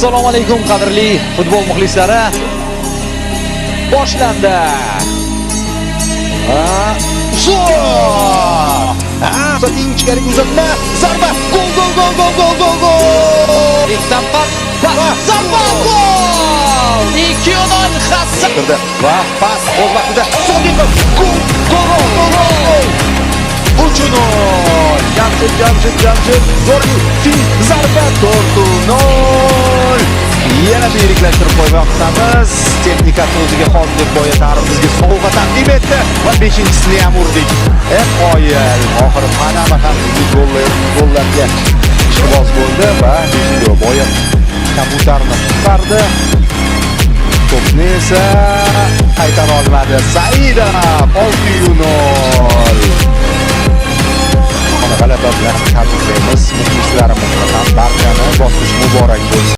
Assalomu alaykum qadrli futbol muxlislari. Boshlandi. Zating ichkariga uzatma, zarba, gol. Iktan pas, zarba, gol! 2-0 Hassan. Va pas o'z vaqtida so'nggi gol. 3-0. Jamshid Zo'rli zarba 4-0. Yana biriklashtirib qo'ymoqdamiz. Texnika o'ziga xos deb boya tariximizga sovg'a taqdim etdi va 5-chisini ham urdik. Qoyil. Oxiri Panama ham gollarga ishqiboz bo'ldi va 5-ga boya kabutarni qutqardi. To'pni esa qaytara olmadi. Saidov 6-0. G'alaba bilan tabriklaymiz muxlislarimizni ham barchani bosqish muborak bo'lsin.